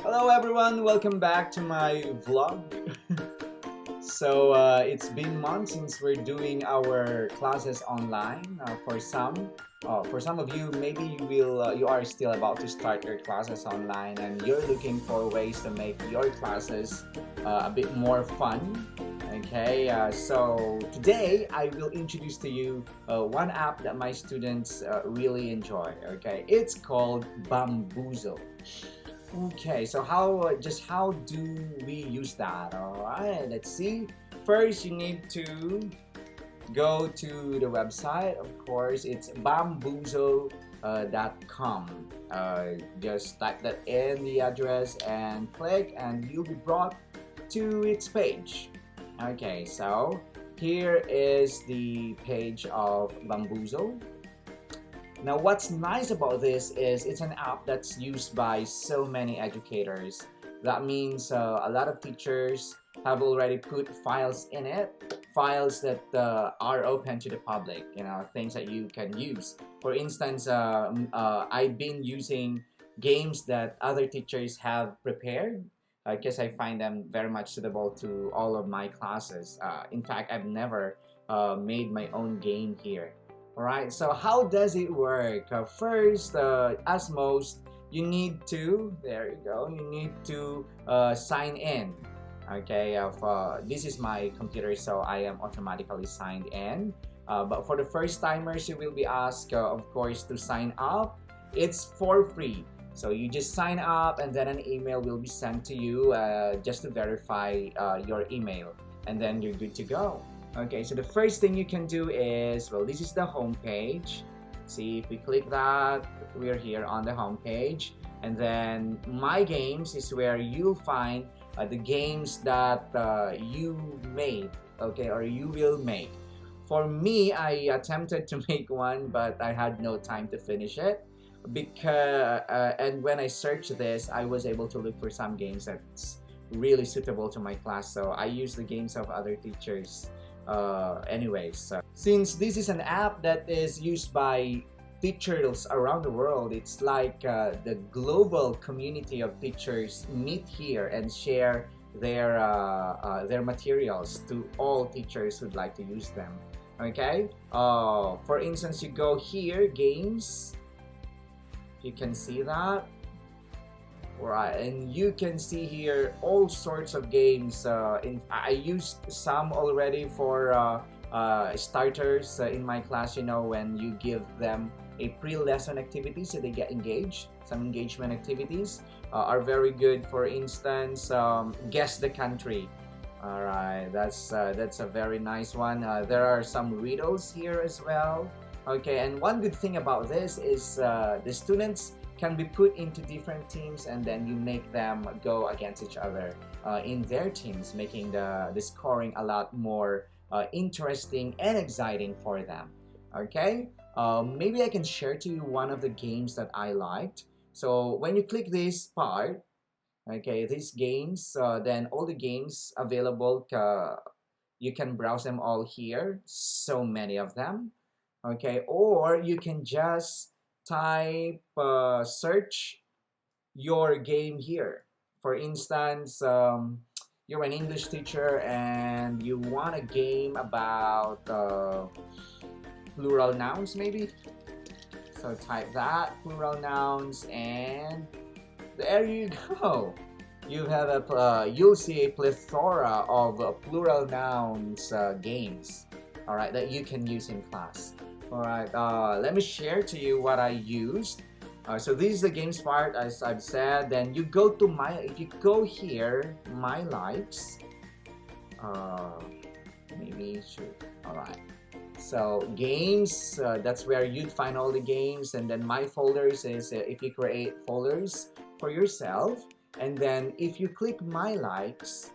Hello everyone, welcome back to my vlog. It's been months since we're doing our classes online. For some of you, maybe you are still about to start your classes online, and you're looking for ways to make your classes a bit more fun. Okay, so today I will introduce to you one app that my students really enjoy. Okay, it's called Baamboozle. Okay, so how do we use that? All right, let's see. First, you need to go to the website. Of course, it's baamboozle.com. Just type that in the address and click, and you'll be brought to its page. Okay, so here is the page of Baamboozle. Now, what's nice about this is it's an app that's used by so many educators. That means a lot of teachers have already put files in it, files that are open to the public, things that you can use. For instance, I've been using games that other teachers have prepared because I find them very much suitable to all of my classes. In fact, I've never made my own game here. Alright, so how does it work? First, as most, you need to, there you go, you need to sign in. Okay, this is my computer, so I am automatically signed in. But for the first timers, you will be asked, of course, to sign up. It's for free. So you just sign up, and then an email will be sent to you just to verify your email. And then you're good to go. Okay, so the first thing you can do is, well, this is the home page. See, if we click that, we're here on the home page. And then My Games is where you'll find the games that you made, okay, or you will make. For me, I attempted to make one, but I had no time to finish it. And when I searched this, I was able to look for some games that's really suitable to my class. So I use the games of other teachers. Anyways, since this is an app that is used by teachers around the world, it's like the global community of teachers meet here and share their materials to all teachers who'd like to use them. Okay, for instance, you go here, games. You can see that. Right, and you can see here all sorts of games. I used some already for starters in my class. When you give them a pre-lesson activity so they get engaged. Some engagement activities are very good. For instance, guess the country. All right, that's a very nice one. There are some riddles here as well. Okay, and one good thing about this is the students can be put into different teams, and then you make them go against each other in their teams, making the scoring a lot more interesting and exciting for them. Okay, maybe I can share to you one of the games that I liked. So when you click this part, okay, these games, then all the games available, you can browse them all here. So many of them. Okay, or you can just type search your game here. For instance, you're an English teacher and you want a game about plural nouns, maybe. So type that, plural nouns, and there you go. You'll see a plethora of plural nouns games, all right, that you can use in class. Alright, let me share to you what I used. So this is the games part, as I've said. Then you go to if you go here, My Likes. Maybe should. Alright. So games, that's where you'd find all the games. And then My Folders is if you create folders for yourself. And then if you click My Likes,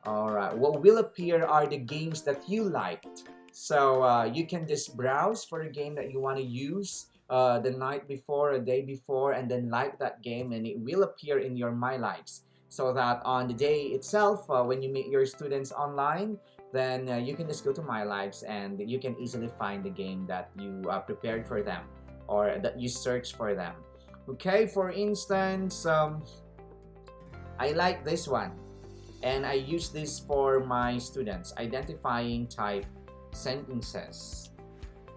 alright, what will appear are the games that you liked. So you can just browse for a game that you want to use the night before, a day before, and then like that game, and it will appear in your My Likes. So that on the day itself, when you meet your students online, then you can just go to My Likes and you can easily find the game that you prepared for them or that you search for them. Okay, for instance, I like this one. And I use this for my students, identifying type sentences.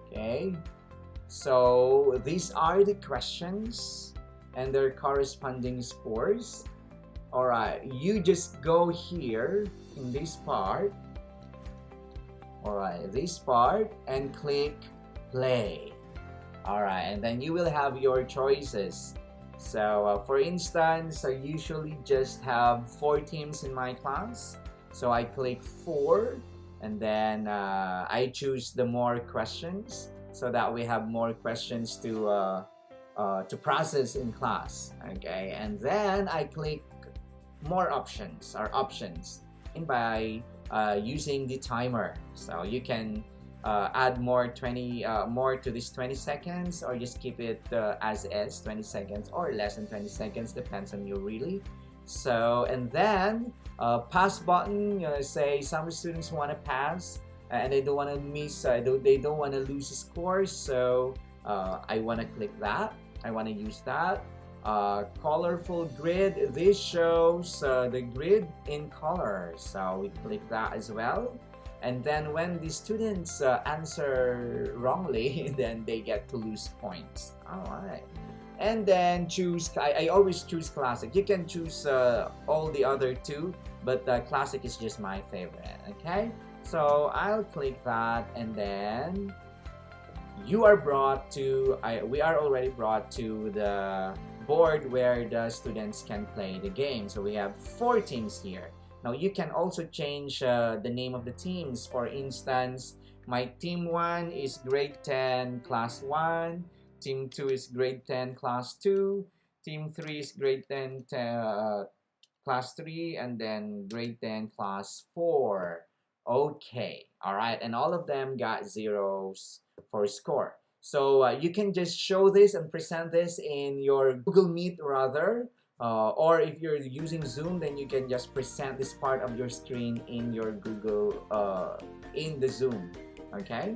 Okay, so these are the questions and their corresponding scores. All right, you just go here in this part. All right, this part, and click play. All right, and then you will have your choices. So for instance, I usually just have 4 teams in my class. So I click 4, and then I choose the more questions so that we have more questions to process in class. Okay, and then I click more options or options in by using the timer. So you can add more to this 20 seconds, or just keep it as is, 20 seconds, or less than 20 seconds, depends on you really. So, and then pass button, say some students want to pass and they don't want to miss, they don't want to lose a score, so I want to click that, I want to use that. Colorful grid, this shows the grid in color, so we click that as well. And then when the students answer wrongly, then they get to lose points. All right. And then choose, I always choose classic. You can choose all the other 2, but classic is just my favorite. Okay, so I'll click that, and then you are brought to, we are already brought to the board where the students can play the game. So we have 4 teams here. Now you can also change the name of the teams. For instance, my team 1 is grade 10 class 1, team 2 is grade 10 class 2, team 3 is grade 10 class 3, and then grade 10 class 4. Okay, all right, and all of them got zeros for score. So you can just show this and present this in your Google Meet rather. Or if you're using Zoom, then you can just present this part of your screen in your Google, in the Zoom. Okay,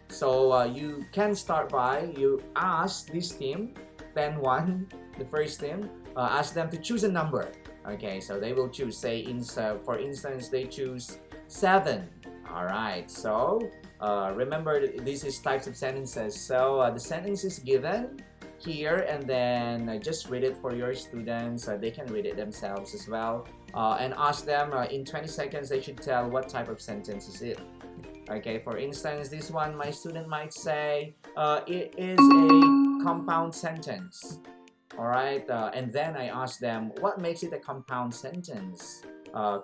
so you can start by, you ask this team, 10-1, the first team, ask them to choose a number. Okay, so they will choose, say, for instance, they choose 7. All right, so remember, this is types of sentences. So the sentence is given here, and then just read it for your students. They can read it themselves as well, and ask them in 20 seconds they should tell what type of sentence is it. Okay, for instance, this one, my student might say it is a compound sentence. All right, and then I ask them, what makes it a compound sentence?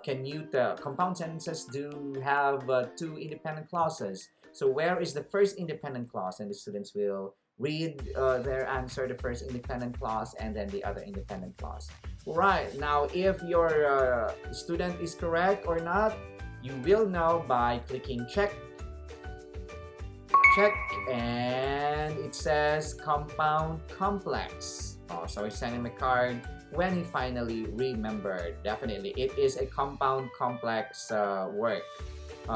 Can you compound sentences do have 2 independent clauses, so where is the first independent clause? And the students will read their answer, the first independent clause, and then the other independent clause. Right, now if your student is correct or not, you will know by clicking check, and it says compound complex. So I sent him a card when he finally remembered. Definitely, it is a compound complex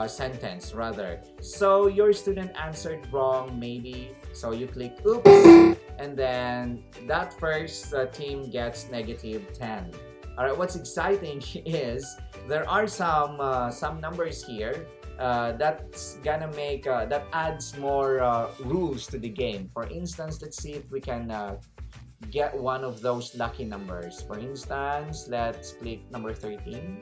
sentence rather. So your student answered wrong maybe, so you click oops, and then that first team gets -10. All right, what's exciting is there are some numbers here that's gonna make that adds more rules to the game. For instance, let's see if we can get one of those lucky numbers. For instance, let's click number 13.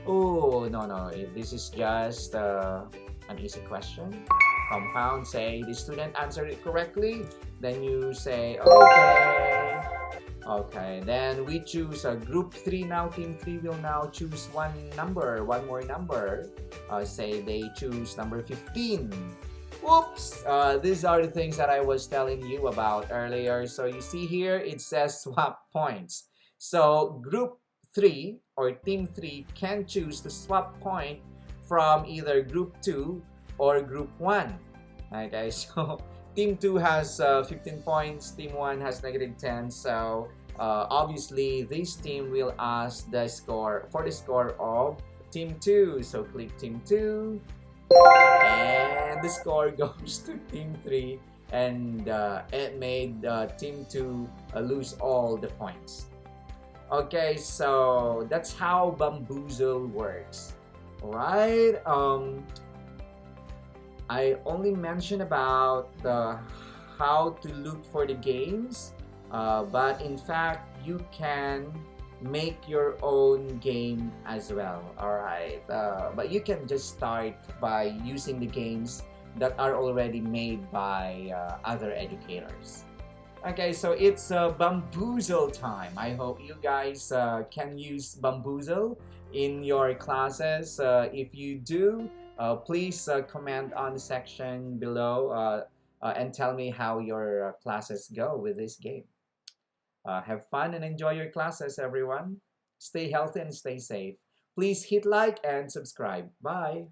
Oh, no, this is just an easy question. Compound, say the student answered it correctly, then you say okay, then we choose group 3 now. Team 3 will now choose one more number. Say they choose number 15. Whoops! These are the things that I was telling you about earlier. So you see here, it says swap points. So group 3 or team 3 can choose to swap point from either group 2 or group 1. Okay, so team 2 has 15 points, team 1 has -10. So obviously this team will ask the score of team 2. So click team 2, and the score goes to team 3, and it made team 2 lose all the points. Okay, so that's how Bamboozle works. Alright, I only mentioned about how to look for the games, but in fact, you can make your own game as well. Alright, but you can just start by using the games that are already made by other educators. Okay, so it's Bamboozle time. I hope you guys can use Bamboozle in your classes. If you do, please comment on the section below and tell me how your classes go with this game. Have fun and enjoy your classes, everyone. Stay healthy and stay safe. Please hit like and subscribe. Bye.